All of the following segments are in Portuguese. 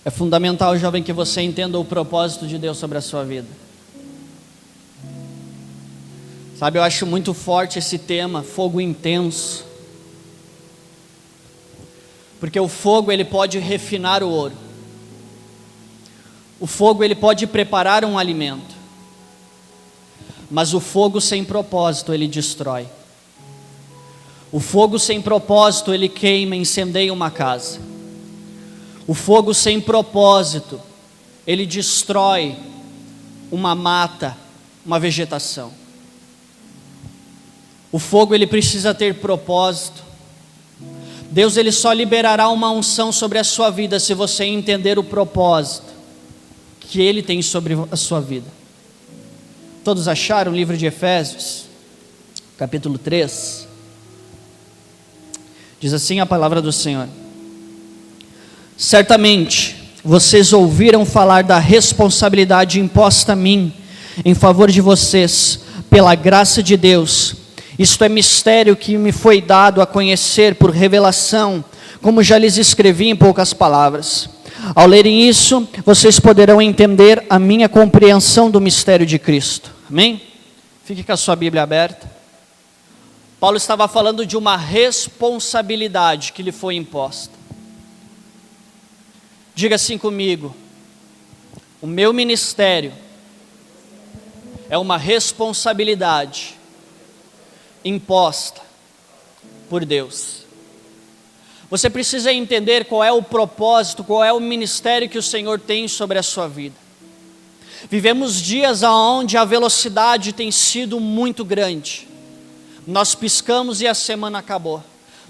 É fundamental, jovem, que você entenda o propósito de Deus sobre a sua vida. Sabe, eu acho muito forte esse tema, fogo intenso. Porque o fogo, ele pode refinar o ouro. O fogo, ele pode preparar um alimento. Mas o fogo sem propósito, ele destrói. O fogo sem propósito, ele queima, incendeia uma casa. O fogo sem propósito, ele destrói uma mata, uma vegetação. O fogo, ele precisa ter propósito. Deus, ele só liberará uma unção sobre a sua vida se você entender o propósito que ele tem sobre a sua vida. Todos acharam o livro de Efésios, capítulo 3? Diz assim a palavra do Senhor: certamente vocês ouviram falar da responsabilidade imposta a mim em favor de vocês, pela graça de Deus. Isto é mistério que me foi dado a conhecer por revelação, como já lhes escrevi em poucas palavras. Ao lerem isso, vocês poderão entender a minha compreensão do mistério de Cristo. Amém? Fique com a sua Bíblia aberta. Paulo estava falando de uma responsabilidade que lhe foi imposta. Diga assim comigo: o meu ministério é uma responsabilidade imposta por Deus. Você precisa entender qual é o propósito, qual é o ministério que o Senhor tem sobre a sua vida. Vivemos dias onde a velocidade tem sido muito grande. Nós piscamos e a semana acabou.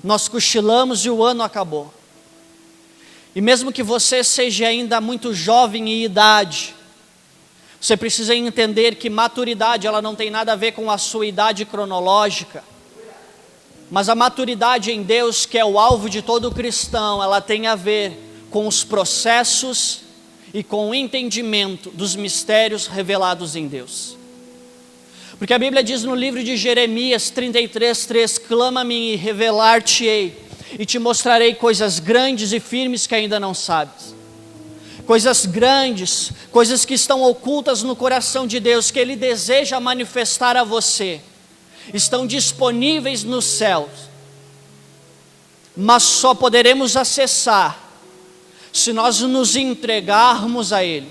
Nós cochilamos e o ano acabou. E mesmo que você seja ainda muito jovem em idade, você precisa entender que maturidade, ela não tem nada a ver com a sua idade cronológica. Mas a maturidade em Deus, que é o alvo de todo cristão, ela tem a ver com os processos e com o entendimento dos mistérios revelados em Deus. Porque a Bíblia diz no livro de Jeremias 33:3, clama-me e revelar-te-ei, e te mostrarei coisas grandes e firmes que ainda não sabes. Coisas grandes, coisas que estão ocultas no coração de Deus, que Ele deseja manifestar a você, estão disponíveis nos céus, mas só poderemos acessar se nós nos entregarmos a Ele.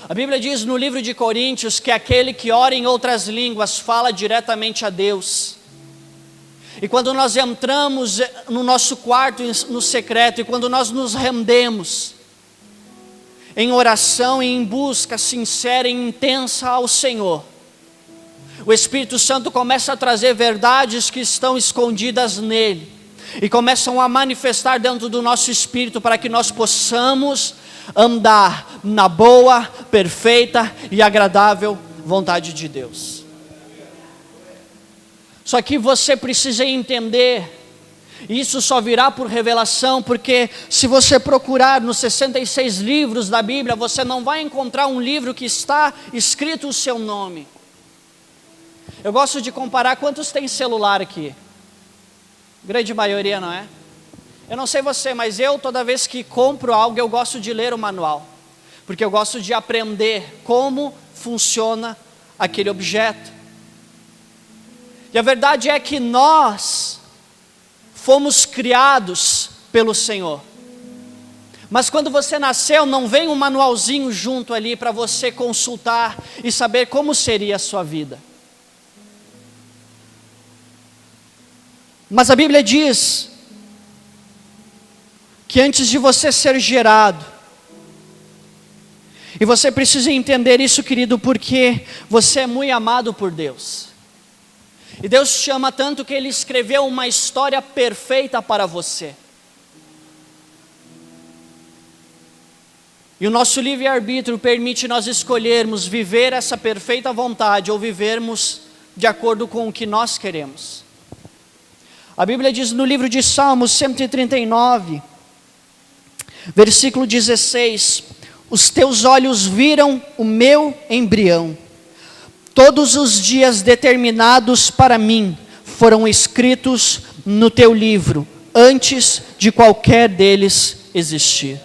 A Bíblia diz no livro de Coríntios que aquele que ora em outras línguas fala diretamente a Deus. E quando nós entramos no nosso quarto, no secreto, e quando nós nos rendemos em oração e em busca sincera e intensa ao Senhor, o Espírito Santo começa a trazer verdades que estão escondidas nele, e começam a manifestar dentro do nosso espírito, para que nós possamos andar na boa, perfeita e agradável vontade de Deus. Só que você precisa entender, isso só virá por revelação, porque se você procurar nos 66 livros da Bíblia, você não vai encontrar um livro que está escrito o seu nome. Eu gosto de comparar, quantos tem celular aqui? Grande maioria, não é? Eu não sei você, mas eu, toda vez que compro algo, eu gosto de ler o manual, porque eu gosto de aprender como funciona aquele objeto. E a verdade é que nós fomos criados pelo Senhor. Mas quando você nasceu, não vem um manualzinho junto ali para você consultar e saber como seria a sua vida. Mas a Bíblia diz que antes de você ser gerado, e você precisa entender isso, querido, porque você é muito amado por Deus. E Deus te ama tanto que Ele escreveu uma história perfeita para você. E o nosso livre-arbítrio permite nós escolhermos viver essa perfeita vontade ou vivermos de acordo com o que nós queremos. A Bíblia diz no livro de Salmos 139, versículo 16: os teus olhos viram o meu embrião. Todos os dias determinados para mim foram escritos no teu livro, antes de qualquer deles existir.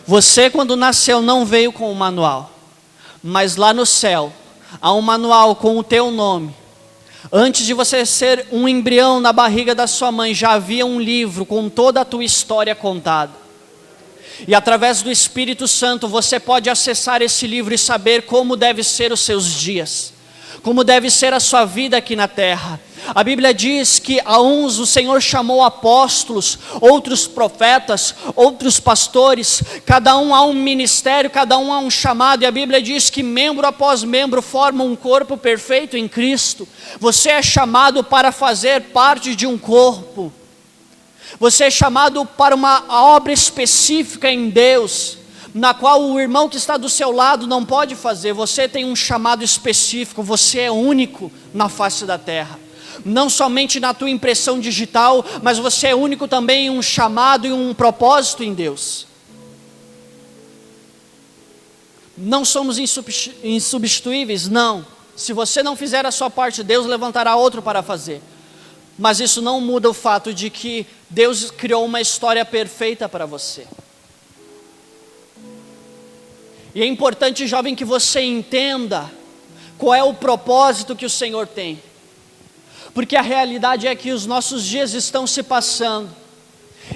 Você, quando nasceu, não veio com um manual, mas lá no céu há um manual com o teu nome. Antes de você ser um embrião na barriga da sua mãe, já havia um livro com toda a tua história contada. E através do Espírito Santo você pode acessar esse livro e saber como devem ser os seus dias, como deve ser a sua vida aqui na terra. A Bíblia diz que a uns o Senhor chamou apóstolos, outros profetas, outros pastores, cada um a um ministério, cada um a um chamado, e a Bíblia diz que membro após membro formam um corpo perfeito em Cristo. Você é chamado para fazer parte de um corpo, você é chamado para uma obra específica em Deus, na qual o irmão que está do seu lado não pode fazer. Você tem um chamado específico, você é único na face da terra. Não somente na tua impressão digital, mas você é único também em um chamado e um propósito em Deus. Não somos insubstituíveis, não. Se você não fizer a sua parte, Deus levantará outro para fazer. Mas isso não muda o fato de que Deus criou uma história perfeita para você. E é importante, jovem, que você entenda qual é o propósito que o Senhor tem. Porque a realidade é que os nossos dias estão se passando,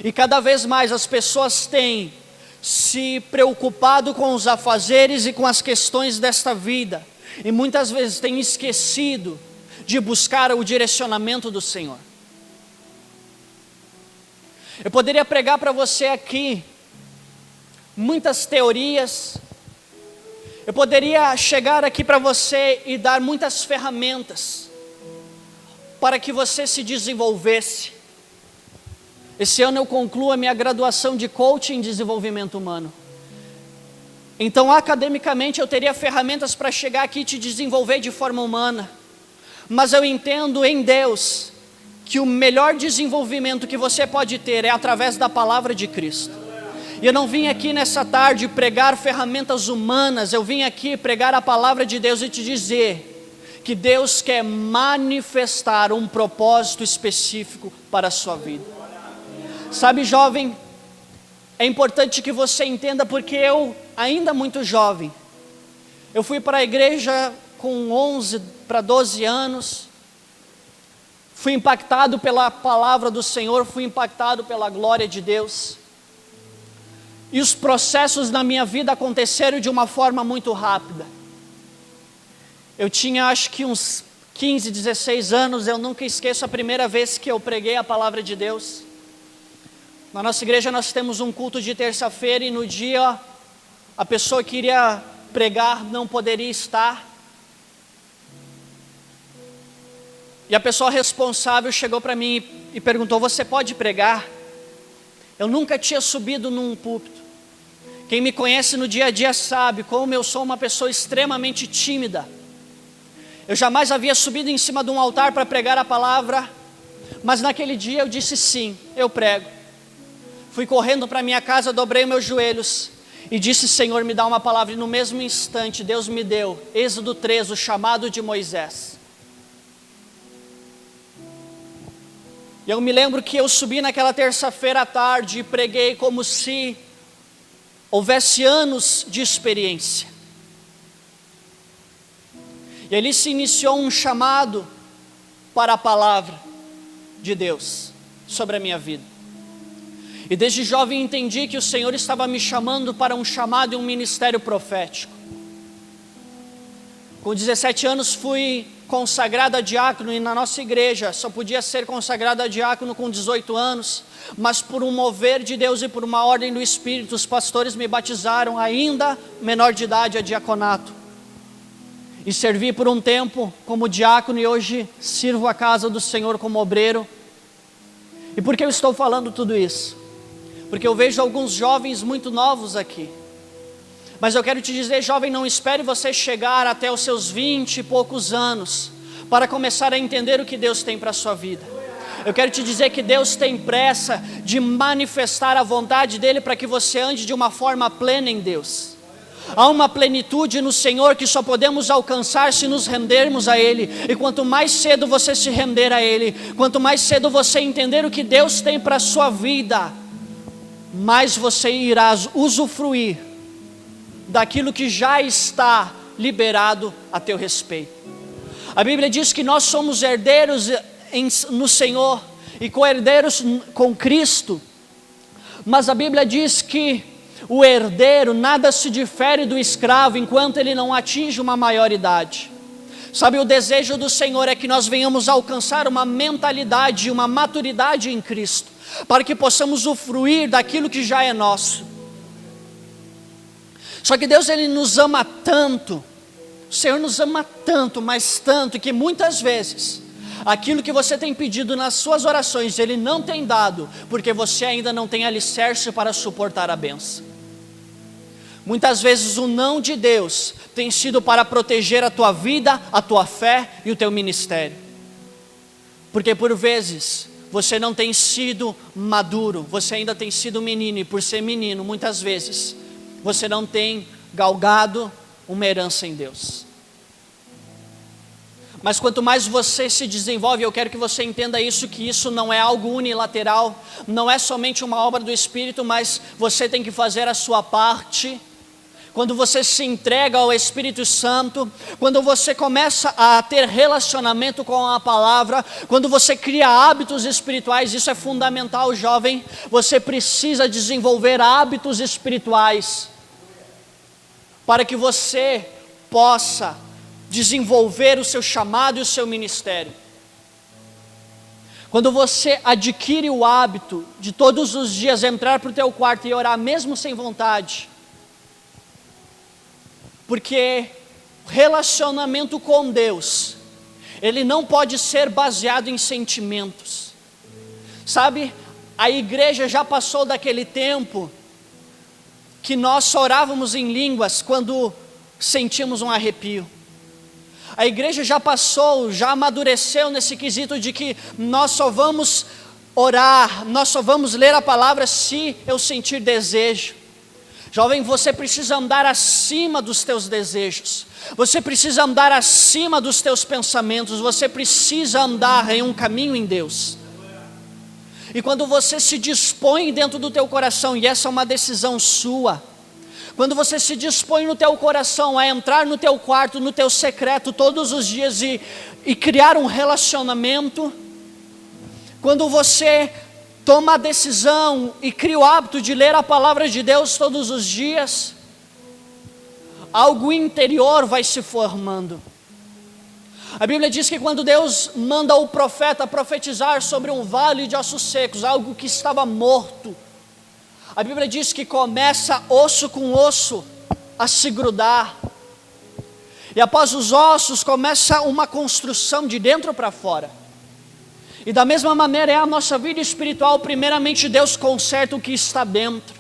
e cada vez mais as pessoas têm se preocupado com os afazeres e com as questões desta vida, e muitas vezes têm esquecido de buscar o direcionamento do Senhor. Eu poderia pregar para você aqui muitas teorias, eu poderia chegar aqui para você e dar muitas ferramentas para que você se desenvolvesse. Esse ano eu concluo a minha graduação de coaching em desenvolvimento humano. Então, academicamente, eu teria ferramentas para chegar aqui e te desenvolver de forma humana. Mas eu entendo em Deus que o melhor desenvolvimento que você pode ter é através da palavra de Cristo. E eu não vim aqui nessa tarde pregar ferramentas humanas, eu vim aqui pregar a palavra de Deus e te dizer que Deus quer manifestar um propósito específico para a sua vida. Sabe, jovem, é importante que você entenda, porque eu, ainda muito jovem, eu fui para a igreja com 11 para 12 anos, fui impactado pela palavra do Senhor, fui impactado pela glória de Deus, e os processos na minha vida aconteceram de uma forma muito rápida. Eu tinha acho que uns 15, 16 anos, eu nunca esqueço a primeira vez que eu preguei a palavra de Deus. Na nossa igreja nós temos um culto de terça-feira, e no dia a pessoa que iria pregar não poderia estar. E a pessoa responsável chegou para mim e perguntou: você pode pregar? Eu nunca tinha subido num púlpito. Quem me conhece no dia a dia sabe como eu sou uma pessoa extremamente tímida. Eu jamais havia subido em cima de um altar para pregar a palavra, mas naquele dia eu disse sim, eu prego. Fui correndo para minha casa, dobrei meus joelhos e disse: Senhor, me dá uma palavra. E no mesmo instante Deus me deu Êxodo 3, o chamado de Moisés. E eu me lembro que eu subi naquela terça-feira à tarde e preguei como se houvesse anos de experiência. E ali se iniciou um chamado para a palavra de Deus sobre a minha vida. E desde jovem entendi que o Senhor estava me chamando para um chamado e um ministério profético. Com 17 anos fui consagrado a diácono, e na nossa igreja só podia ser consagrado a diácono com 18 anos, mas por um mover de Deus e por uma ordem do Espírito, os pastores me batizaram ainda menor de idade a diaconato. E servi por um tempo como diácono, e hoje sirvo a casa do Senhor como obreiro. E por que eu estou falando tudo isso? Porque eu vejo alguns jovens muito novos aqui. Mas eu quero te dizer, jovem, não espere você chegar até os seus 20 e poucos anos para começar a entender o que Deus tem para a sua vida. Eu quero te dizer que Deus tem pressa de manifestar a vontade dEle para que você ande de uma forma plena em Deus. Há uma plenitude no Senhor que só podemos alcançar se nos rendermos a Ele. E quanto mais cedo você se render a Ele, quanto mais cedo você entender o que Deus tem para a sua vida, mais você irá usufruir daquilo que já está liberado a teu respeito. A Bíblia diz que nós somos herdeiros no Senhor e co-herdeiros com Cristo, mas a Bíblia diz que o herdeiro nada se difere do escravo enquanto ele não atinge uma maioridade. Sabe, o desejo do Senhor é que nós venhamos a alcançar uma mentalidade, uma maturidade em Cristo, para que possamos usufruir daquilo que já é nosso. Só que Deus, Ele nos ama tanto, o Senhor nos ama tanto, mas tanto, que muitas vezes, aquilo que você tem pedido nas suas orações, Ele não tem dado, porque você ainda não tem alicerce para suportar a bênção. Muitas vezes o não de Deus tem sido para proteger a tua vida, a tua fé e o teu ministério. Porque por vezes você não tem sido maduro, você ainda tem sido menino, e por ser menino, muitas vezes, você não tem galgado uma herança em Deus. Mas quanto mais você se desenvolve, eu quero que você entenda isso, que isso não é algo unilateral, não é somente uma obra do Espírito, mas você tem que fazer a sua parte. Quando você se entrega ao Espírito Santo, quando você começa a ter relacionamento com a palavra, quando você cria hábitos espirituais, isso é fundamental, jovem. Você precisa desenvolver hábitos espirituais para que você possa desenvolver o seu chamado e o seu ministério. Quando você adquire o hábito de todos os dias entrar para o teu quarto e orar mesmo sem vontade, porque relacionamento com Deus, ele não pode ser baseado em sentimentos. Sabe, a igreja já passou daquele tempo que nós só orávamos em línguas quando sentimos um arrepio. A igreja já passou, já amadureceu nesse quesito de que nós só vamos orar, nós só vamos ler a palavra se eu sentir desejo. Jovem, você precisa andar acima dos teus desejos, você precisa andar acima dos teus pensamentos, você precisa andar em um caminho em Deus. E quando você se dispõe dentro do teu coração, e essa é uma decisão sua, quando você se dispõe no teu coração a entrar no teu quarto, no teu secreto todos os dias e criar um relacionamento, quando você toma a decisão e cria o hábito de ler a palavra de Deus todos os dias, algo interior vai se formando. A Bíblia diz que quando Deus manda o profeta profetizar sobre um vale de ossos secos, algo que estava morto, a Bíblia diz que começa osso com osso a se grudar, e após os ossos começa uma construção de dentro para fora. E da mesma maneira é a nossa vida espiritual. Primeiramente Deus conserta o que está dentro,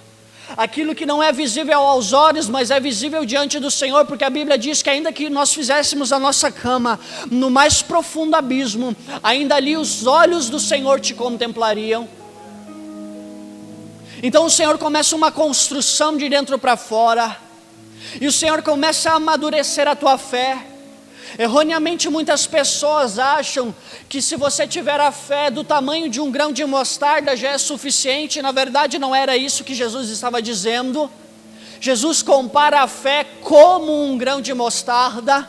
aquilo que não é visível aos olhos, mas é visível diante do Senhor, porque a Bíblia diz que ainda que nós fizéssemos a nossa cama no mais profundo abismo, ainda ali os olhos do Senhor te contemplariam. Então o Senhor começa uma construção de dentro para fora, e o Senhor começa a amadurecer a tua fé. Erroneamente muitas pessoas acham que se você tiver a fé do tamanho de um grão de mostarda já é suficiente. Na verdade não era isso que Jesus estava dizendo. Jesus compara a fé como um grão de mostarda,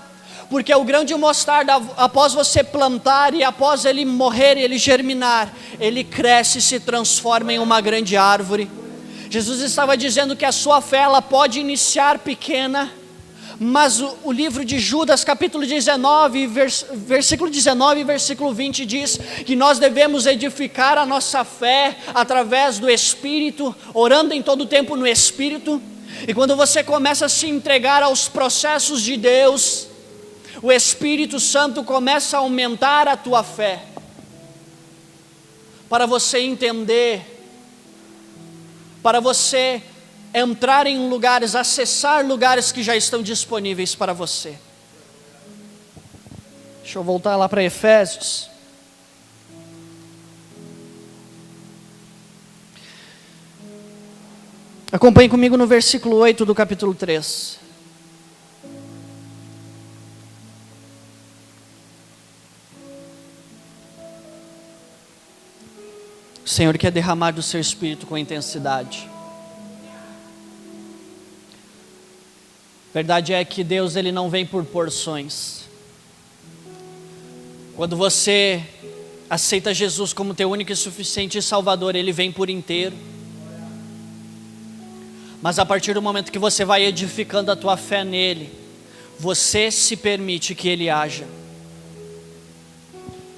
porque o grão de mostarda, após você plantar e após ele morrer e ele germinar, ele cresce e se transforma em uma grande árvore. Jesus estava dizendo que a sua fé ela pode iniciar pequena, mas o livro de Judas, capítulo 19, versículo 19 e versículo 20 diz que nós devemos edificar a nossa fé através do Espírito, orando em todo o tempo no Espírito. E quando você começa a se entregar aos processos de Deus, o Espírito Santo começa a aumentar a tua fé, para você entender, para você entrar em lugares, acessar lugares que já estão disponíveis para você. Deixa eu voltar lá para Efésios. Acompanhe comigo no versículo 8 do capítulo 3. O Senhor quer derramar do seu Espírito com intensidade. Verdade é que Deus, Ele não vem por porções. Quando você aceita Jesus como teu único e suficiente Salvador, Ele vem por inteiro. Mas a partir do momento que você vai edificando a tua fé nele, você se permite que Ele haja.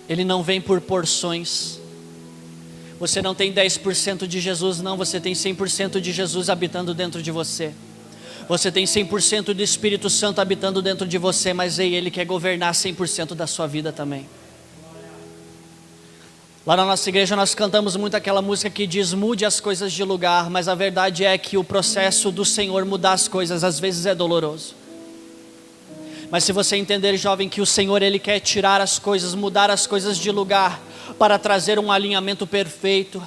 Ele não vem por porções. Você não tem 10% de Jesus, não, você tem 100% de Jesus habitando dentro de você. Você tem 100% do Espírito Santo habitando dentro de você, mas Ele quer governar 100% da sua vida também. Lá na nossa igreja nós cantamos muito aquela música que diz: mude as coisas de lugar, mas a verdade é que o processo do Senhor mudar as coisas às vezes é doloroso. Mas se você entender, jovem, que o Senhor Ele quer tirar as coisas, mudar as coisas de lugar, para trazer um alinhamento perfeito,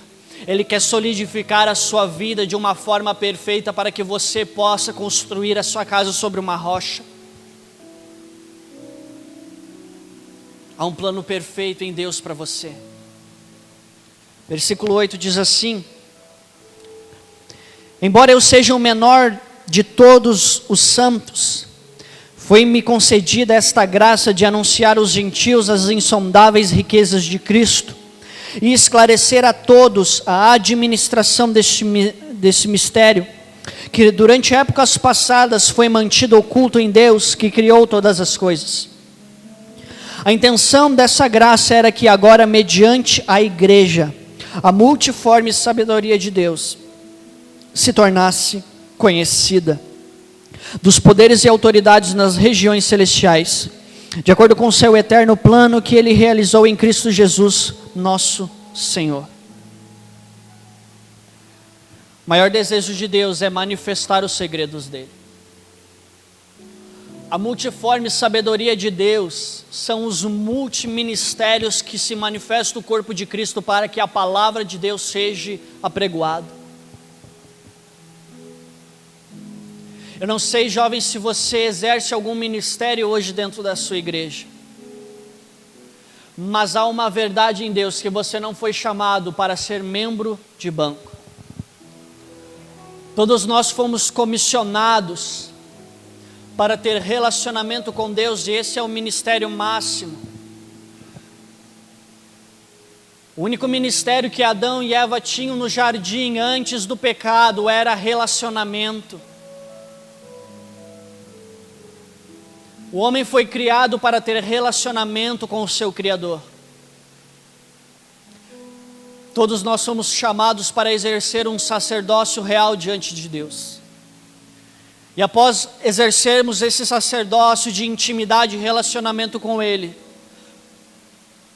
Ele quer solidificar a sua vida de uma forma perfeita, para que você possa construir a sua casa sobre uma rocha. Há um plano perfeito em Deus para você. Versículo 8 diz assim: embora eu seja o menor de todos os santos, foi-me concedida esta graça de anunciar aos gentios as insondáveis riquezas de Cristo e esclarecer a todos a administração desse mistério, que durante épocas passadas foi mantido oculto em Deus, que criou todas as coisas. A intenção dessa graça era que agora, mediante a igreja, a multiforme sabedoria de Deus se tornasse conhecida dos poderes e autoridades nas regiões celestiais, de acordo com o seu eterno plano que Ele realizou em Cristo Jesus, nosso Senhor. O maior desejo de Deus é manifestar os segredos dEle. A multiforme sabedoria de Deus são os multiministérios que se manifestam no corpo de Cristo para que a palavra de Deus seja apregoada. Eu não sei, jovem, se você exerce algum ministério hoje dentro da sua igreja, mas há uma verdade em Deus, que você não foi chamado para ser membro de banco. Todos nós fomos comissionados para ter relacionamento com Deus, e esse é o ministério máximo. O único ministério que Adão e Eva tinham no jardim antes do pecado era relacionamento. O homem foi criado para ter relacionamento com o seu Criador. Todos nós somos chamados para exercer um sacerdócio real diante de Deus. E após exercermos esse sacerdócio de intimidade e relacionamento com Ele,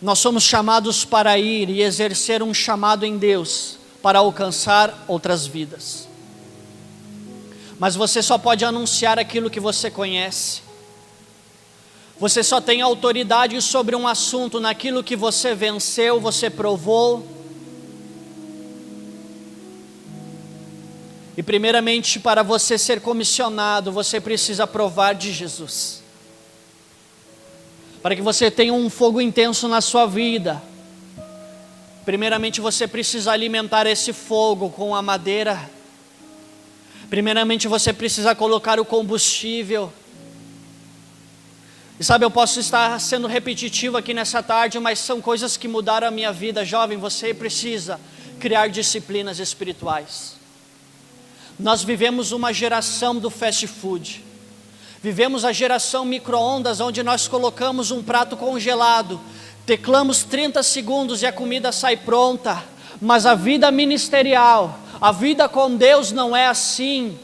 nós somos chamados para ir e exercer um chamado em Deus, para alcançar outras vidas. Mas você só pode anunciar aquilo que você conhece. Você só tem autoridade sobre um assunto naquilo que você venceu, você provou. E primeiramente, para você ser comissionado, você precisa provar de Jesus. Para que você tenha um fogo intenso na sua vida, primeiramente você precisa alimentar esse fogo com a madeira. Primeiramente você precisa colocar o combustível. E sabe, eu posso estar sendo repetitivo aqui nessa tarde, mas são coisas que mudaram a minha vida. Jovem, você precisa criar disciplinas espirituais. Nós vivemos uma geração do fast food. Vivemos a geração micro-ondas, onde nós colocamos um prato congelado, teclamos 30 segundos e a comida sai pronta. Mas a vida ministerial, a vida com Deus não é assim.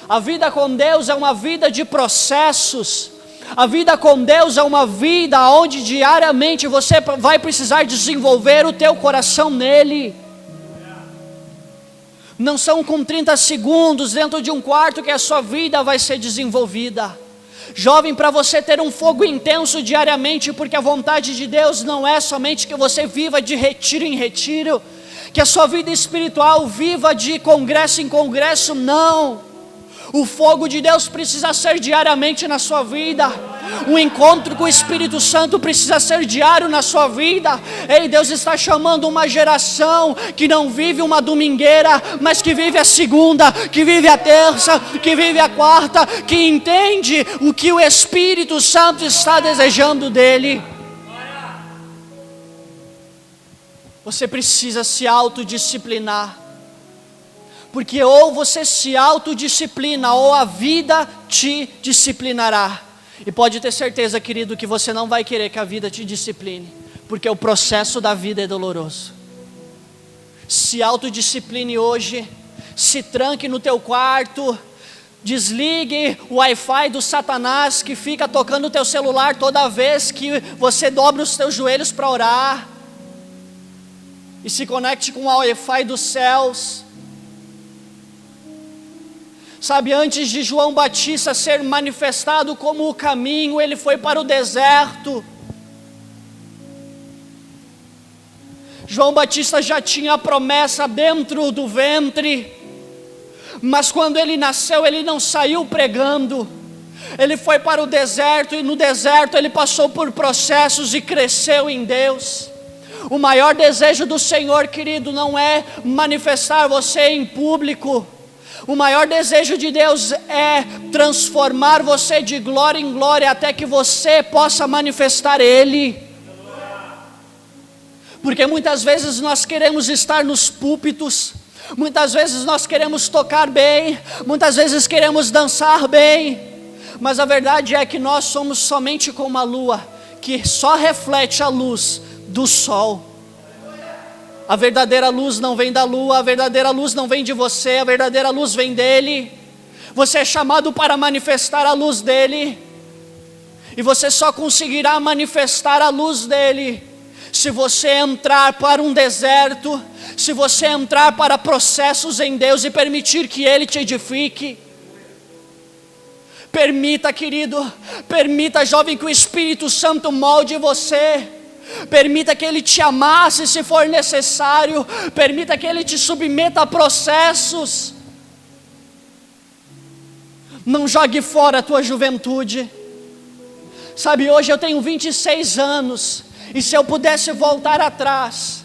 A vida com Deus é uma vida de processos. A vida com Deus é uma vida onde diariamente você vai precisar desenvolver o teu coração nele. Não são com 30 segundos dentro de um quarto que a sua vida vai ser desenvolvida. Jovem, para você ter um fogo intenso diariamente, porque a vontade de Deus não é somente que você viva de retiro em retiro, que a sua vida espiritual viva de congresso em congresso, não. O fogo de Deus precisa ser diariamente na sua vida. O encontro com o Espírito Santo precisa ser diário na sua vida. Ei, Deus está chamando uma geração que não vive uma domingueira, mas que vive a segunda, que vive a terça, que vive a quarta, que entende o que o Espírito Santo está desejando dele. Você precisa se autodisciplinar. Porque ou você se autodisciplina, ou a vida te disciplinará. E pode ter certeza, querido, que você não vai querer que a vida te discipline, porque o processo da vida é doloroso. Se autodiscipline hoje, se tranque no teu quarto, desligue o Wi-Fi do Satanás que fica tocando o teu celular toda vez que você dobra os teus joelhos para orar. E se conecte com o Wi-Fi dos céus. Sabe, antes de João Batista ser manifestado como o caminho, ele foi para o deserto. João Batista já tinha a promessa dentro do ventre, mas quando ele nasceu, ele não saiu pregando. Ele foi para o deserto, e no deserto ele passou por processos e cresceu em Deus. O maior desejo do Senhor, querido, não é manifestar você em público. O maior desejo de Deus é transformar você de glória em glória, até que você possa manifestar Ele. Porque muitas vezes nós queremos estar nos púlpitos, muitas vezes nós queremos tocar bem, muitas vezes queremos dançar bem, mas a verdade é que nós somos somente como a lua, que só reflete a luz do sol. A verdadeira luz não vem da lua, a verdadeira luz não vem de você, a verdadeira luz vem dele. Você é chamado para manifestar a luz dele, e você só conseguirá manifestar a luz dele se você entrar para um deserto, se você entrar para processos em Deus e permitir que ele te edifique. Permita, querido, permita, jovem, que o Espírito Santo molde você. Permita que Ele te amasse se for necessário. Permita que Ele te submeta a processos. Não jogue fora a tua juventude. Sabe, hoje eu tenho 26 anos, e se eu pudesse voltar atrás,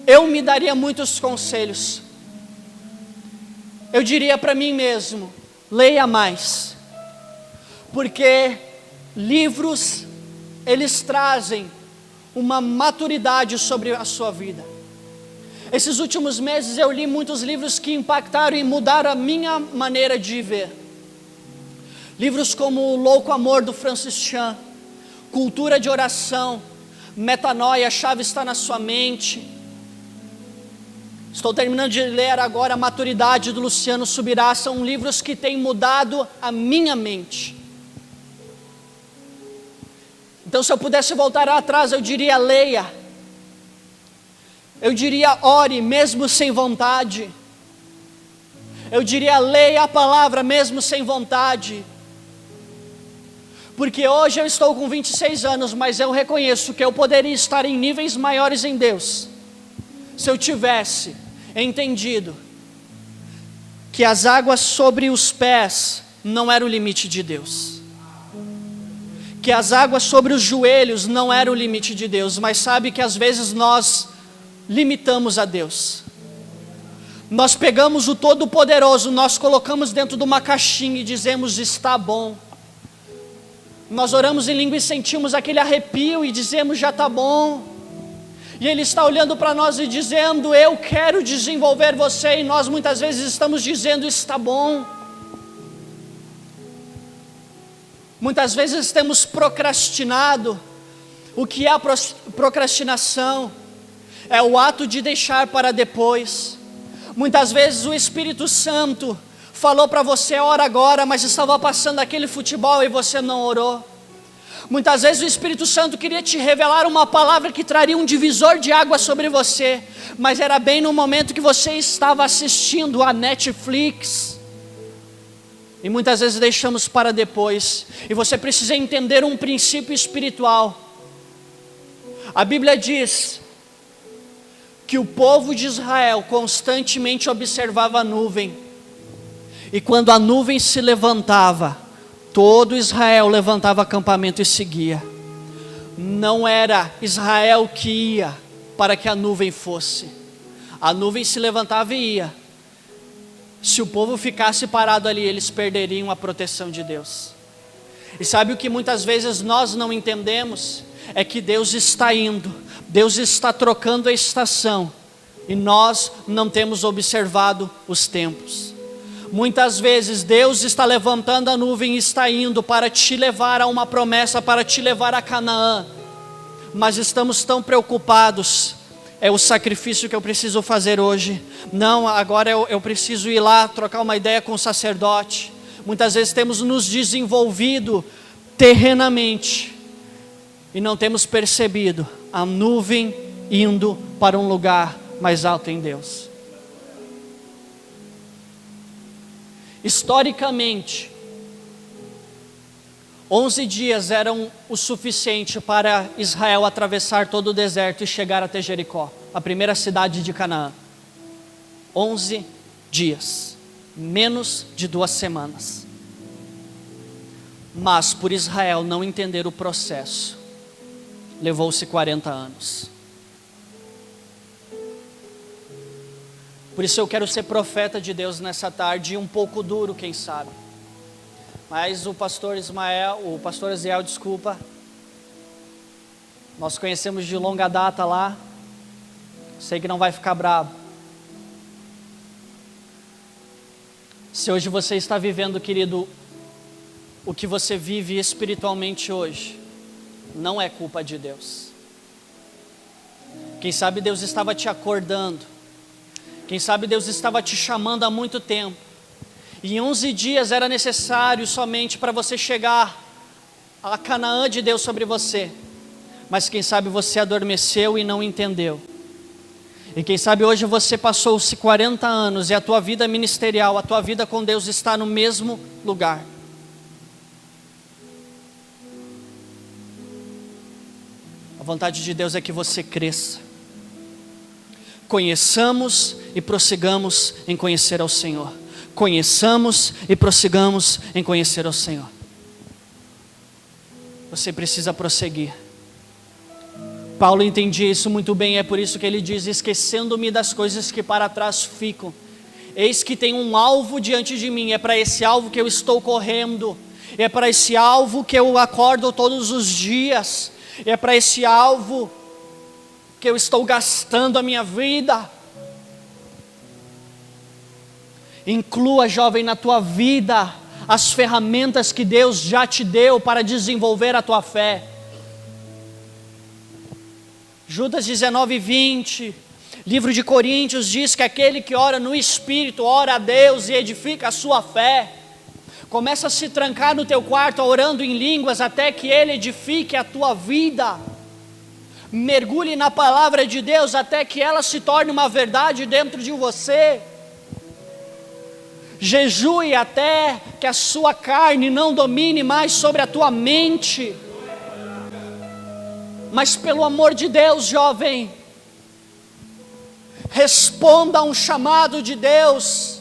eu me daria muitos conselhos. Eu diria para mim mesmo: leia mais, porque livros, eles trazem uma maturidade sobre a sua vida. Esses últimos meses eu li muitos livros que impactaram e mudaram a minha maneira de ver. Livros como O Louco Amor, do Francis Chan, Cultura de Oração, Metanoia, a chave está na sua mente. Estou terminando de ler agora A Maturidade, do Luciano Subirá. São livros que têm mudado a minha mente. Então, se eu pudesse voltar atrás, eu diria: leia. Eu diria: ore mesmo sem vontade. Eu diria: leia a palavra mesmo sem vontade. Porque hoje eu estou com 26 anos, mas eu reconheço que eu poderia estar em níveis maiores em Deus, se eu tivesse entendido que as águas sobre os pés não era o limite de Deus, que as águas sobre os joelhos não era o limite de Deus. Mas sabe que às vezes nós limitamos a Deus. Nós pegamos o Todo-Poderoso, nós colocamos dentro de uma caixinha e dizemos: está bom. Nós oramos em língua e sentimos aquele arrepio e dizemos: já está bom. E Ele está olhando para nós e dizendo: eu quero desenvolver você. E nós muitas vezes estamos dizendo: está bom. Muitas vezes temos procrastinado. O que é a procrastinação? É o ato de deixar para depois. Muitas vezes o Espírito Santo falou para você: ora agora, mas estava passando aquele futebol e você não orou. Muitas vezes o Espírito Santo queria te revelar uma palavra que traria um divisor de água sobre você, mas era bem no momento que você estava assistindo a Netflix. E muitas vezes deixamos para depois. E você precisa entender um princípio espiritual. A Bíblia diz que o povo de Israel constantemente observava a nuvem. E quando a nuvem se levantava, todo Israel levantava acampamento e seguia. Não era Israel que ia para que a nuvem fosse. A nuvem se levantava e ia. Se o povo ficasse parado ali, eles perderiam a proteção de Deus. E sabe o que muitas vezes nós não entendemos? É que Deus está indo, Deus está trocando a estação, e nós não temos observado os tempos. Muitas vezes Deus está levantando a nuvem e está indo para te levar a uma promessa, para te levar a Canaã. Mas estamos tão preocupados, é o sacrifício que eu preciso fazer hoje. Não, agora eu preciso ir lá trocar uma ideia com o sacerdote. Muitas vezes temos nos desenvolvido terrenamente e não temos percebido a nuvem indo para um lugar mais alto em Deus. Historicamente, 11 dias eram o suficiente para Israel atravessar todo o deserto e chegar até Jericó, a primeira cidade de Canaã. 11 dias, menos de 2 semanas. Mas por Israel não entender o processo, levou-se 40 anos. Por isso eu quero ser profeta de Deus nessa tarde, um pouco duro, quem sabe. Mas o pastor Aziel, desculpa, nós conhecemos de longa data lá, sei que não vai ficar bravo. Se hoje você está vivendo, querido, o que você vive espiritualmente hoje, não é culpa de Deus. Quem sabe Deus estava te acordando, quem sabe Deus estava te chamando há muito tempo, e em 11 dias era necessário somente para você chegar à Canaã de Deus sobre você. Mas quem sabe você adormeceu e não entendeu. E quem sabe hoje você passou-se 40 anos e a tua vida ministerial, a tua vida com Deus está no mesmo lugar. A vontade de Deus é que você cresça. Conheçamos e prossigamos em conhecer ao Senhor. Conheçamos e prossigamos em conhecer ao Senhor. Você precisa prosseguir. Paulo entendia isso muito bem, é por isso que ele diz: esquecendo-me das coisas que para trás ficam, eis que tem um alvo diante de mim. É para esse alvo que eu estou correndo, é para esse alvo que eu acordo todos os dias, é para esse alvo que eu estou gastando a minha vida. Inclua, jovem, na tua vida as ferramentas que Deus já te deu para desenvolver a tua fé. Judas 19:20, livro de Coríntios diz que aquele que ora no Espírito, ora a Deus e edifica a sua fé. Começa a se trancar no teu quarto orando em línguas até que Ele edifique a tua vida. Mergulhe na palavra de Deus até que ela se torne uma verdade dentro de você. Jejue até que a sua carne não domine mais sobre a tua mente. Mas pelo amor de Deus, jovem, responda a um chamado de Deus.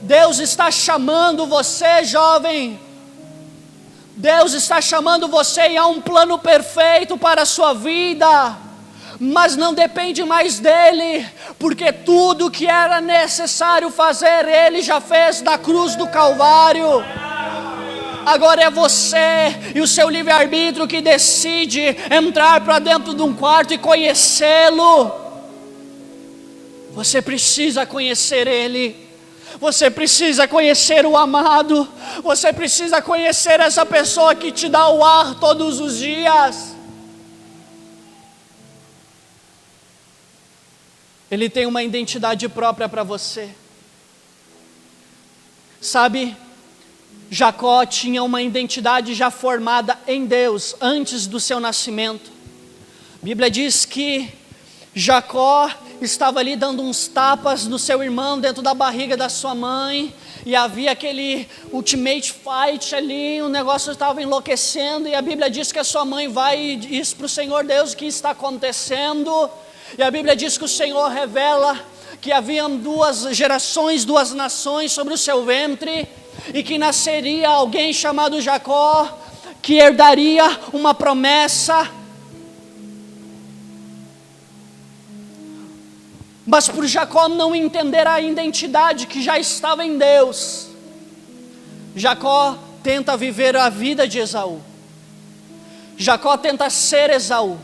Deus está chamando você, jovem. Deus está chamando você e há um plano perfeito para a sua vida. Mas não depende mais dele, porque tudo que era necessário fazer, ele já fez na cruz do Calvário. Agora é você e o seu livre-arbítrio que decide entrar para dentro de um quarto e conhecê-lo. Você precisa conhecer ele. Você precisa conhecer o amado. Você precisa conhecer essa pessoa que te dá o ar todos os dias. Ele tem uma identidade própria para você. Sabe, Jacó tinha uma identidade já formada em Deus antes do seu nascimento. A Bíblia diz que Jacó estava ali dando uns tapas no seu irmão dentro da barriga da sua mãe, e havia aquele ultimate fight ali, o negócio estava enlouquecendo, e a Bíblia diz que a sua mãe vai e diz para o Senhor: Deus, o que está acontecendo? E a Bíblia diz que o Senhor revela que haviam 2 gerações, 2 nações sobre o seu ventre, e que nasceria alguém chamado Jacó, que herdaria uma promessa. Mas por Jacó não entender a identidade que já estava em Deus, Jacó tenta viver a vida de Esaú. Jacó tenta ser Esaú.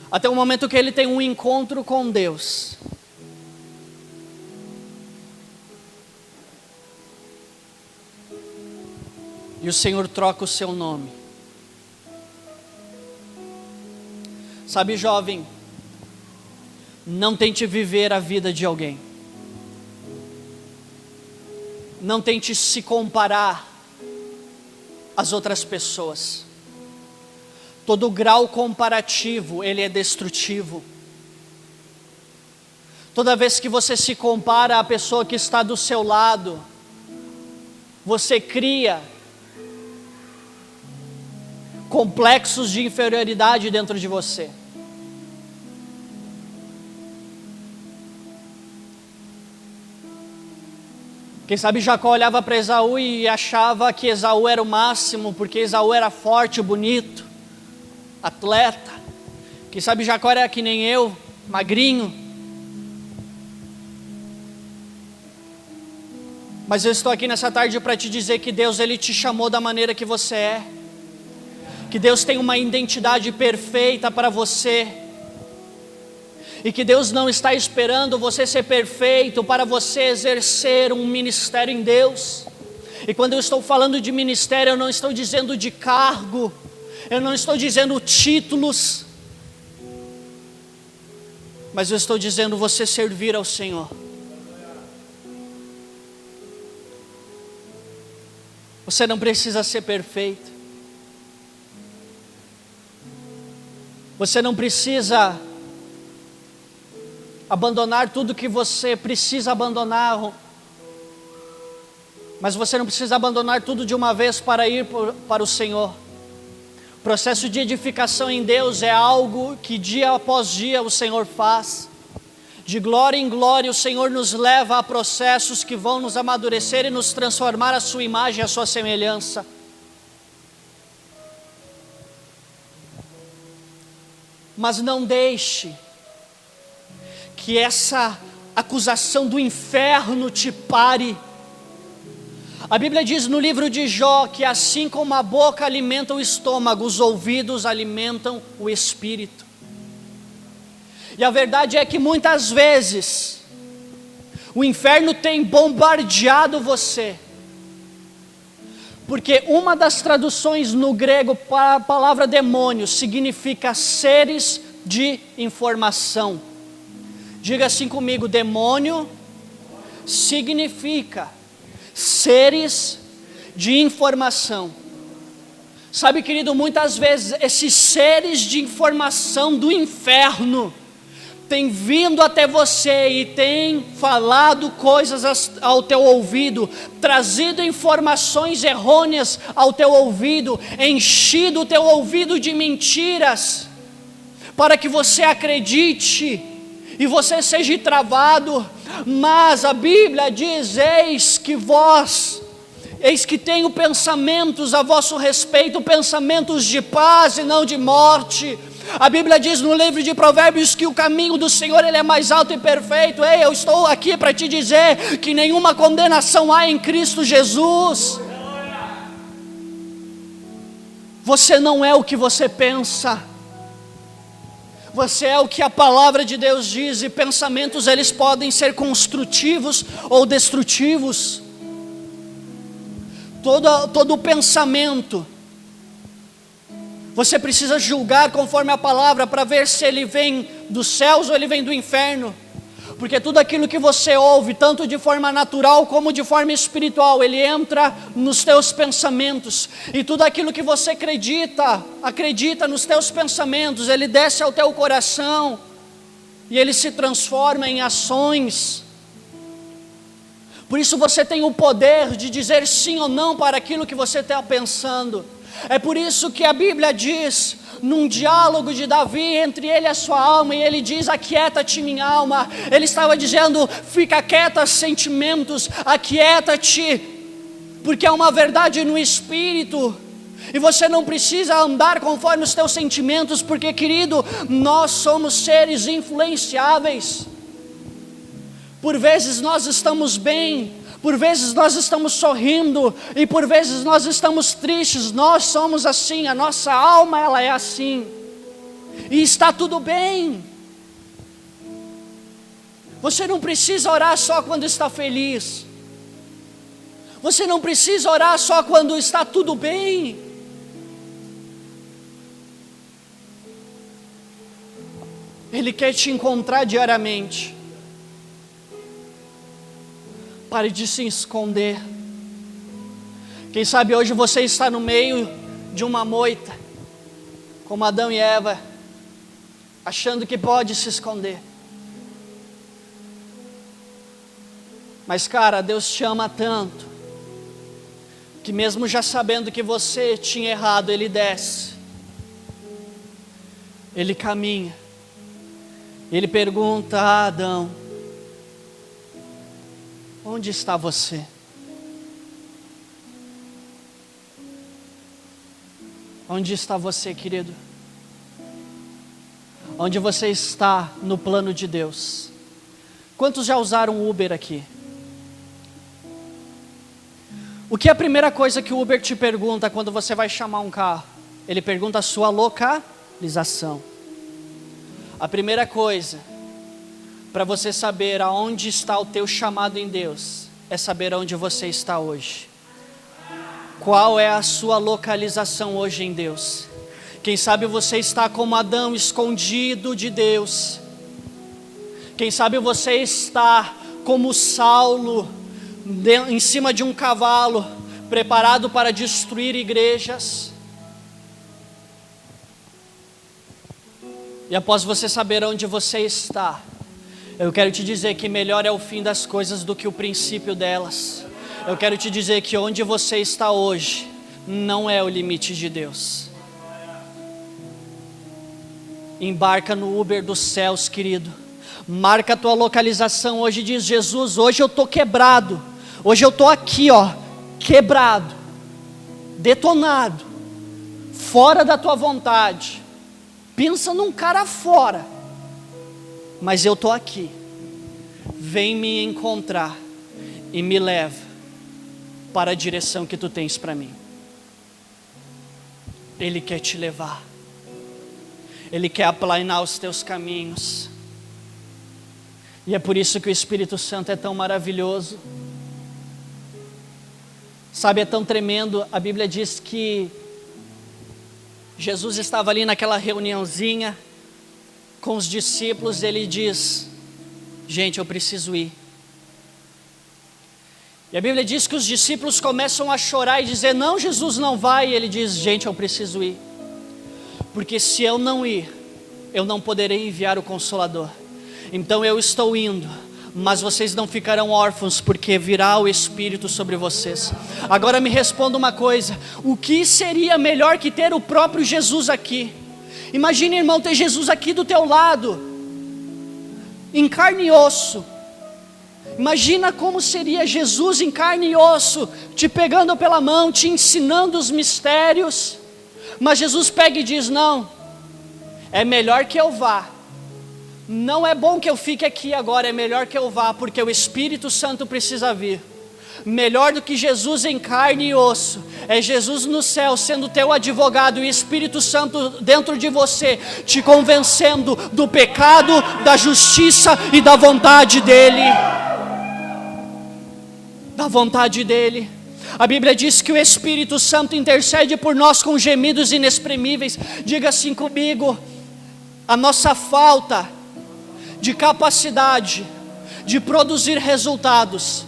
Até o momento que ele tem um encontro com Deus. E o Senhor troca o seu nome. Sabe, jovem, não tente viver a vida de alguém. Não tente se comparar às outras pessoas. Todo grau comparativo, ele é destrutivo. Toda vez que você se compara à pessoa que está do seu lado, você cria complexos de inferioridade dentro de você. Quem sabe Jacó olhava para Esaú e achava que Esaú era o máximo, porque Esaú era forte, bonito, atleta. Quem sabe Jacó era que nem eu, magrinho. Mas eu estou aqui nessa tarde para te dizer que Deus, Ele te chamou da maneira que você é. Que Deus tem uma identidade perfeita para você. E que Deus não está esperando você ser perfeito para você exercer um ministério em Deus. E quando eu estou falando de ministério, eu não estou dizendo de cargo, eu não estou dizendo títulos, mas eu estou dizendo você servir ao Senhor. Você não precisa ser perfeito. Você não precisa abandonar tudo que você precisa abandonar, mas você não precisa abandonar tudo de uma vez para ir para o Senhor. O processo de edificação em Deus é algo que dia após dia o Senhor faz. De glória em glória o Senhor nos leva a processos que vão nos amadurecer e nos transformar à sua imagem e à sua semelhança. Mas não deixe que essa acusação do inferno te pare. A Bíblia diz no livro de Jó que assim como a boca alimenta o estômago, os ouvidos alimentam o espírito. E a verdade é que muitas vezes o inferno tem bombardeado você. Porque uma das traduções no grego para a palavra demônio significa seres de informação. Diga assim comigo, demônio significa seres de informação. Sabe, querido, muitas vezes esses seres de informação do inferno têm vindo até você e têm falado coisas ao teu ouvido, trazido informações errôneas ao teu ouvido, enchido o teu ouvido de mentiras, para que você acredite e você seja travado. Mas a Bíblia diz, eis que tenho pensamentos a vosso respeito, pensamentos de paz e não de morte. A Bíblia diz no livro de Provérbios que o caminho do Senhor ele é mais alto e perfeito. Ei, eu estou aqui para te dizer que nenhuma condenação há em Cristo Jesus. Você não é o que você pensa. Você é o que a palavra de Deus diz, e pensamentos eles podem ser construtivos ou destrutivos. Todo pensamento, você precisa julgar conforme a palavra para ver se ele vem dos céus ou ele vem do inferno. Porque tudo aquilo que você ouve, tanto de forma natural como de forma espiritual, ele entra nos teus pensamentos. E tudo aquilo que você acredita nos teus pensamentos, ele desce ao teu coração e ele se transforma em ações. Por isso você tem o poder de dizer sim ou não para aquilo que você está pensando. É por isso que a Bíblia diz, num diálogo de Davi entre ele e a sua alma, e ele diz: aquieta-te minha alma. Ele estava dizendo: fica quieta sentimentos, aquieta-te, porque é uma verdade no Espírito, e você não precisa andar conforme os teus sentimentos, porque, querido, nós somos seres influenciáveis. Por vezes nós estamos bem, por vezes nós estamos sorrindo, e por vezes nós estamos tristes. Nós somos assim, a nossa alma ela é assim, e está tudo bem. Você não precisa orar só quando está feliz, você não precisa orar só quando está tudo bem. Ele quer te encontrar diariamente. Pare de se esconder. Quem sabe hoje você está no meio de uma moita, como Adão e Eva, achando que pode se esconder. Mas, cara, Deus te ama tanto, que mesmo já sabendo que você tinha errado, Ele desce, Ele caminha, Ele pergunta: Adão, onde está você? Onde está você, querido? Onde você está no plano de Deus? Quantos já usaram Uber aqui? O que é a primeira coisa que o Uber te pergunta quando você vai chamar um carro? Ele pergunta a sua localização. A primeira coisa para você saber aonde está o teu chamado em Deus é saber aonde você está hoje. Qual é a sua localização hoje em Deus? Quem sabe você está como Adão, escondido de Deus. Quem sabe você está como Saulo, em cima de um cavalo, preparado para destruir igrejas. E após você saber onde você está, eu quero te dizer que melhor é o fim das coisas do que o princípio delas. Eu quero te dizer que onde você está hoje não é o limite de Deus. Embarca no Uber dos céus, querido. Marca a tua localização hoje e diz: Jesus, hoje eu estou quebrado. Hoje eu estou aqui, ó, quebrado, detonado, fora da tua vontade. Pensa num cara fora, mas eu estou aqui. Vem me encontrar e me leva para a direção que tu tens para mim. Ele quer te levar, Ele quer aplanar os teus caminhos. E é por isso que o Espírito Santo é tão maravilhoso. Sabe, é tão tremendo. A Bíblia diz que Jesus estava ali naquela reuniãozinha com os discípulos. Ele diz: gente, eu preciso ir. E a Bíblia diz que os discípulos começam a chorar e dizer: não, Jesus não vai. E ele diz: gente, eu preciso ir, porque se eu não ir, eu não poderei enviar o Consolador. Então eu estou indo, mas vocês não ficarão órfãos, porque virá o Espírito sobre vocês. Agora me responda uma coisa: o que seria melhor que ter o próprio Jesus aqui? Imagine, irmão, ter Jesus aqui do teu lado, em carne e osso. Imagina como seria Jesus em carne e osso, te pegando pela mão, te ensinando os mistérios. Mas Jesus pega e diz: não, é melhor que eu vá. Não é bom que eu fique aqui agora, é melhor que eu vá, porque o Espírito Santo precisa vir. Melhor do que Jesus em carne e osso, é Jesus no céu sendo teu advogado, e o Espírito Santo dentro de você, te convencendo do pecado, da justiça e da vontade dEle. Da vontade dEle. A Bíblia diz que o Espírito Santo intercede por nós com gemidos inexprimíveis. Diga assim comigo: a nossa falta de capacidade de produzir resultados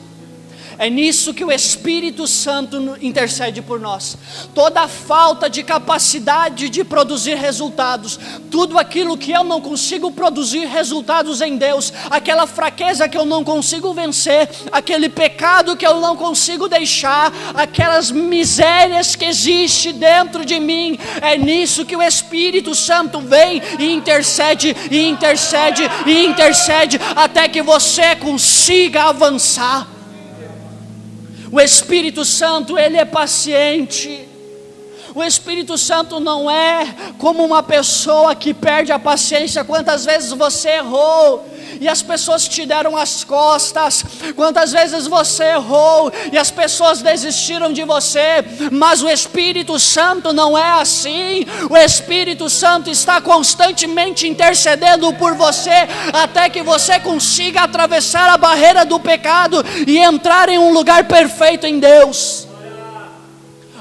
É nisso que o Espírito Santo intercede por nós. Toda a falta de capacidade de produzir resultados, tudo aquilo que eu não consigo produzir resultados em Deus, aquela fraqueza que eu não consigo vencer, aquele pecado que eu não consigo deixar, aquelas misérias que existem dentro de mim, é nisso que o Espírito Santo vem e intercede, e intercede, e intercede, até que você consiga avançar. O Espírito Santo, ele é paciente. O Espírito Santo não é como uma pessoa que perde a paciência. Quantas vezes você errou e as pessoas te deram as costas? Quantas vezes você errou e as pessoas desistiram de você? Mas o Espírito Santo não é assim. O Espírito Santo está constantemente intercedendo por você, até que você consiga atravessar a barreira do pecado e entrar em um lugar perfeito em Deus.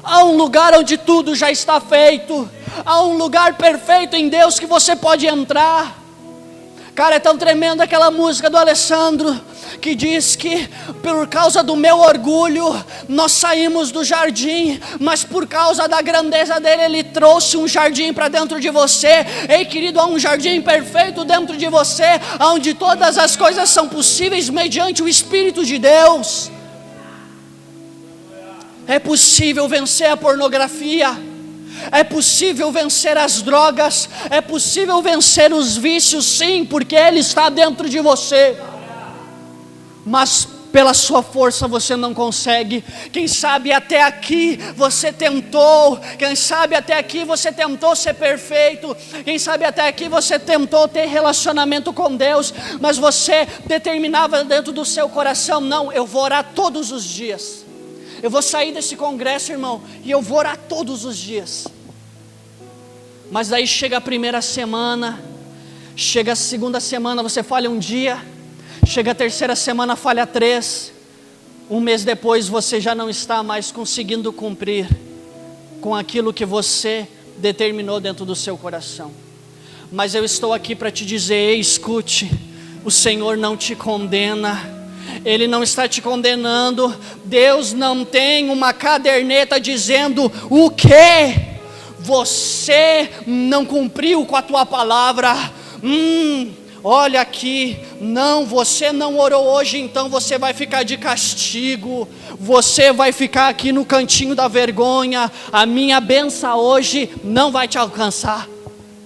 Há um lugar onde tudo já está feito. Há um lugar perfeito em Deus que você pode entrar. Cara, é tão tremenda aquela música do Alessandro, que diz que por causa do meu orgulho nós saímos do jardim, mas por causa da grandeza dele, ele trouxe um jardim para dentro de você. Ei, querido, há um jardim perfeito dentro de você, onde todas as coisas são possíveis mediante o Espírito de Deus. É possível vencer a pornografia, é possível vencer as drogas, é possível vencer os vícios, sim, porque Ele está dentro de você. Mas pela sua força você não consegue. Quem sabe até aqui você tentou, quem sabe até aqui você tentou ser perfeito, quem sabe até aqui você tentou ter relacionamento com Deus, mas você determinava dentro do seu coração: não, eu vou orar todos os dias. Eu vou sair desse congresso, irmão, e eu vou orar todos os dias. Mas daí chega a primeira semana, chega a segunda semana, você falha um dia, chega a terceira semana, falha 3. Um mês depois você já não está mais conseguindo cumprir com aquilo que você determinou dentro do seu coração. Mas eu estou aqui para te dizer: ei, escute, o Senhor não te condena. Ele não está te condenando. Deus não tem uma caderneta dizendo o que você não cumpriu com a tua palavra. Olha aqui, não, você não orou hoje, então você vai ficar de castigo, você vai ficar aqui no cantinho da vergonha, a minha bênção hoje não vai te alcançar.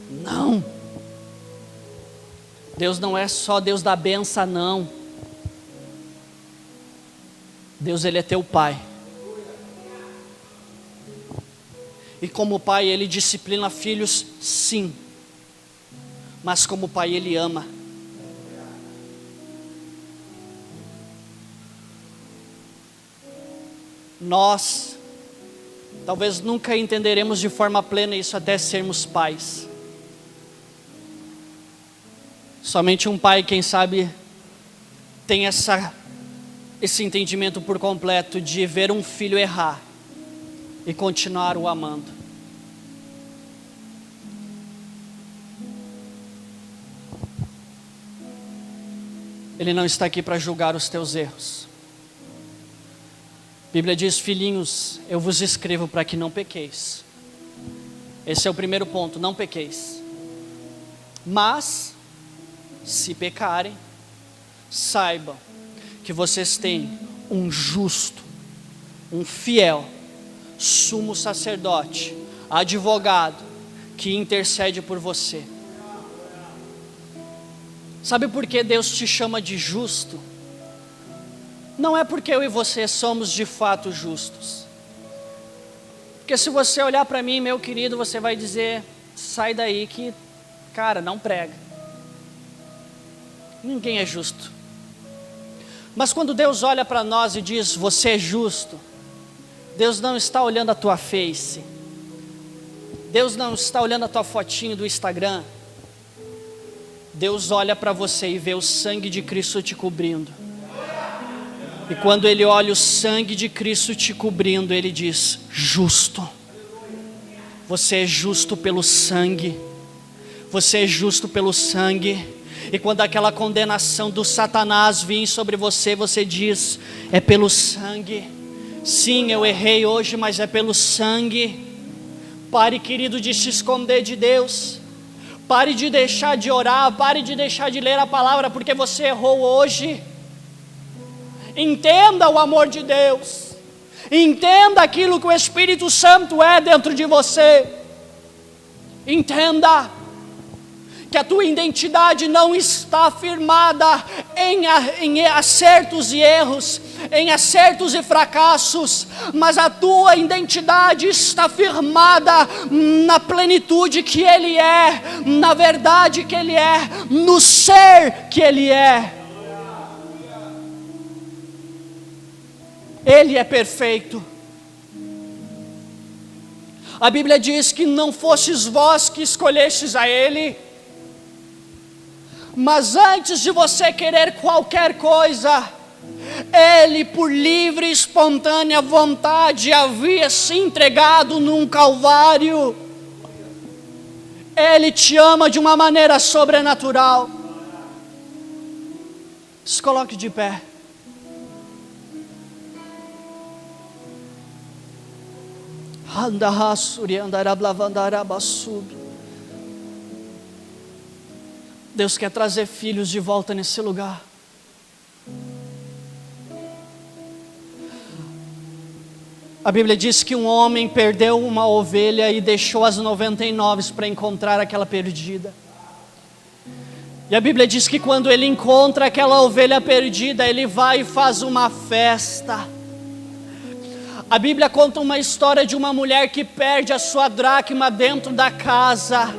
Não, Deus não é só Deus da bênção, não. Deus, Ele é teu Pai. E como Pai, Ele disciplina filhos, sim. Mas como Pai, Ele ama. Nós, talvez nunca entenderemos de forma plena isso até sermos pais. Somente um pai, quem sabe, tem esse entendimento por completo de ver um filho errar e continuar o amando. Ele não está aqui para julgar os teus erros. A Bíblia diz: filhinhos, eu vos escrevo para que não pequeis. Esse é o primeiro ponto, não pequeis. Mas, se pecarem, saibam que vocês têm um justo, um fiel, sumo sacerdote, advogado, que intercede por você. Sabe por que Deus te chama de justo? Não é porque eu e você somos de fato justos. Porque se você olhar para mim, meu querido, você vai dizer: sai daí que, cara, não prega. Ninguém é justo. Mas quando Deus olha para nós e diz: você é justo, Deus não está olhando a tua face, Deus não está olhando a tua fotinho do Instagram. Deus olha para você e vê o sangue de Cristo te cobrindo. E quando Ele olha o sangue de Cristo te cobrindo, Ele diz: justo. Você é justo pelo sangue. Você é justo pelo sangue. E quando aquela condenação do Satanás vir sobre você, você diz: é pelo sangue. Sim, eu errei hoje, mas é pelo sangue. Pare, querido, de se esconder de Deus. Pare de deixar de orar, pare de deixar de ler a palavra porque você errou hoje. Entenda o amor de Deus. Entenda aquilo que o Espírito Santo é dentro de você. Entenda que a tua identidade não está firmada em acertos e erros, em acertos e fracassos, mas a tua identidade está firmada na plenitude que Ele é, na verdade que Ele é, no ser que Ele é. Ele é perfeito. A Bíblia diz que não fostes vós que escolhestes a Ele, mas antes de você querer qualquer coisa, Ele por livre e espontânea vontade havia se entregado num Calvário. Ele te ama de uma maneira sobrenatural. Se coloque de pé. Deus quer trazer filhos de volta nesse lugar. A Bíblia diz que um homem perdeu uma ovelha e deixou as 99 para encontrar aquela perdida. E a Bíblia diz que quando ele encontra aquela ovelha perdida, ele vai e faz uma festa. A Bíblia conta uma história de uma mulher que perde a sua dracma dentro da casa.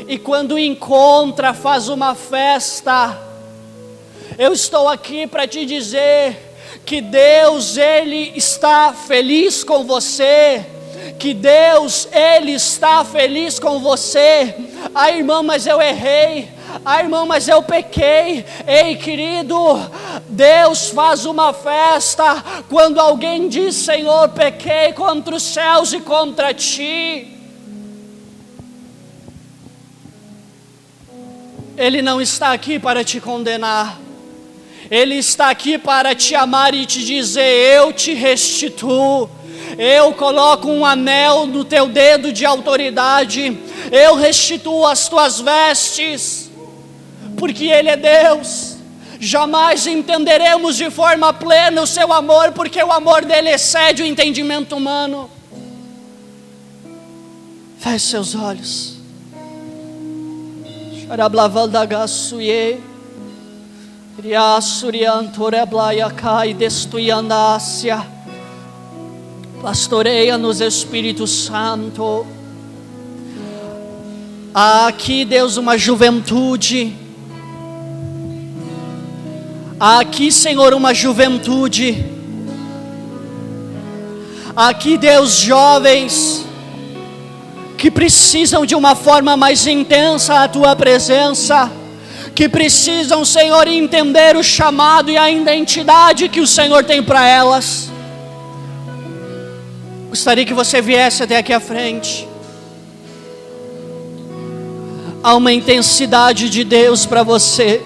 E quando encontra, faz uma festa. Eu estou aqui para te dizer que Deus, Ele está feliz com você. Que Deus, Ele está feliz com você. Ah, irmão, mas eu errei. Ah, irmão, mas eu pequei. Ei, querido, Deus faz uma festa quando alguém diz: Senhor, pequei contra os céus e contra ti. Ele não está aqui para te condenar. Ele está aqui para te amar e te dizer: eu te restituo. Eu coloco um anel no teu dedo de autoridade. Eu restituo as tuas vestes. Porque Ele é Deus. Jamais entenderemos de forma plena o seu amor, porque o amor dele excede o entendimento humano. Feche seus olhos. Pastoreia-nos, Espírito Santo. Há aqui, Deus, uma juventude. Há aqui, Senhor, uma juventude. Há aqui, Deus, jovens que precisam de uma forma mais intensa a Tua presença, que precisam, Senhor, entender o chamado e a identidade que o Senhor tem para elas. Gostaria que você viesse até aqui à frente. Há uma intensidade de Deus para você.